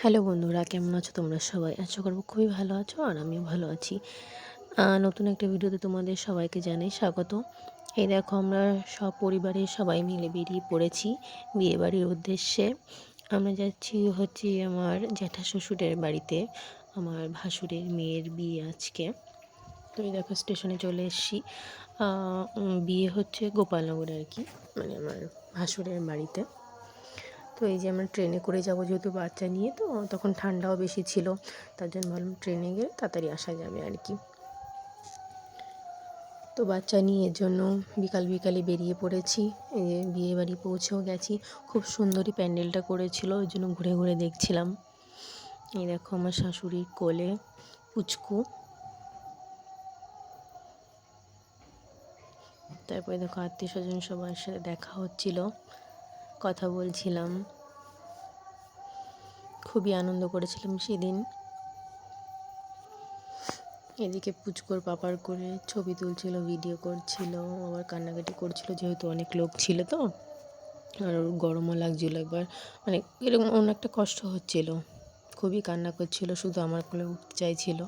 Hello বন্ধুরা, কেমন আছো তোমরা সবাই? আশা করবো খুবই ভালো আছো আর আমিও ভালো আছি। নতুন একটা ভিডিওতে তোমাদের সবাইকে জানাই স্বাগত। এই দেখো, আমরা সপরিবারে সবাই মিলে বেরিয়ে পড়েছি বিয়েবাড়ির উদ্দেশ্যে। আমরা যাচ্ছি আমার জ্যাঠা শ্বশুরের বাড়িতে। আমার ভাসুরের মেয়ের বিয়ে আজকে। তো এই দেখো, স্টেশনে চলে এসেছি। বিয়ে হচ্ছে গোপালনগরে আর কি, মানে আমার ভাসুরের বাড়িতে। তো এই যে আমরা ট্রেনে করে যাব, যেহেতু বাচ্চা নিয়ে, তো তখন ঠান্ডাও বেশি ছিল, তার জন্য ভাবলাম ট্রেনে গেলে তাড়াতাড়ি আসা যাবে আর কি। তো বাচ্চা নিয়ে এর জন্য বিকালে বেরিয়ে পড়েছি। এই যে বিয়েবাড়ি পৌঁছেও গেছি। খুব সুন্দরই প্যান্ডেলটা করেছিল, ওই জন্য ঘুরে ঘুরে দেখছিলাম। এই দেখো আমার শাশুড়ির কোলে পুচকু। তারপরে দেখো আত্মীয় স্বজন সবার সাথে দেখা হচ্ছিল, কথা বলছিলাম। খুবই আনন্দ করেছিলাম সেদিন। এদিকে পুচকোর পাপার করে ছবি তুলছিল, ভিডিও করছিল, আবার কান্নাকাটি করছিল, যেহেতু অনেক লোক ছিল তো। আর ওর গরমও লাগছিলো একবার, মানে এরকম অন্য একটা কষ্ট হচ্ছিল। খুবই কান্না করছিল, শুধু আমার কোলে উঠতে চাইছিল।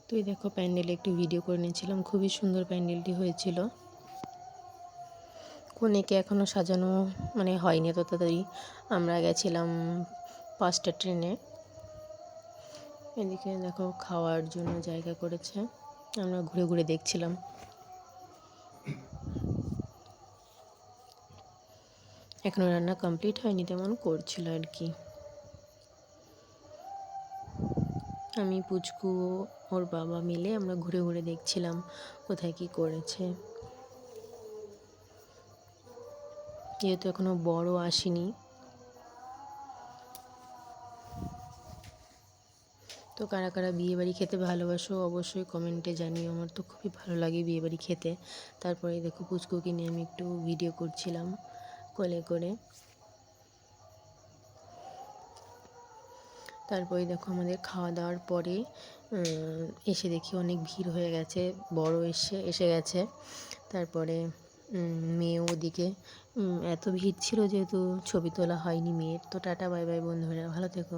তুই দেখো, প্যান্ডেলে একটু ভিডিও করে নিয়েছিলাম, খুবই সুন্দর প্যান্ডেলটি হয়েছিল। কনেকে এখনও সাজানো মানে হয়নি এত তাড়াতাড়ি। আমরা গেছিলাম 5টা ট্রেনে। এদিকে দেখো খাওয়ার জন্য জায়গা করেছে, আমরা ঘুরে ঘুরে দেখছিলাম। এখনও রান্না কমপ্লিট হয়নি, তেমন করছিল আর কি। আমি পুচকু ওর বাবা মিলে আমরা ঘুরে ঘুরে দেখছিলাম কোথায় কি করেছে। যেহেতু এখনও বড় আসেনি, তো কারা কারা বিয়েবাড়ি খেতে ভালোবাসো অবশ্যই কমেন্টে জানিও। আমার তো খুবই ভালো লাগে বিয়েবাড়ি খেতে। তারপরে দেখো পুচকুকে নিয়ে আমি একটু ভিডিও করছিলাম কোলে করে। তারপরে দেখো আমাদের খাওয়া দাওয়ার পরে এসে দেখি অনেক ভিড় হয়ে গেছে, বড় এসে গেছে। তারপরে মেয়েও ওদিকে, এত ভিড় ছিল যেহেতু ছবি তোলা হয়নি মেয়ের। তো টাটা বাই বাই বন্ধুরা, ভালো থেকো।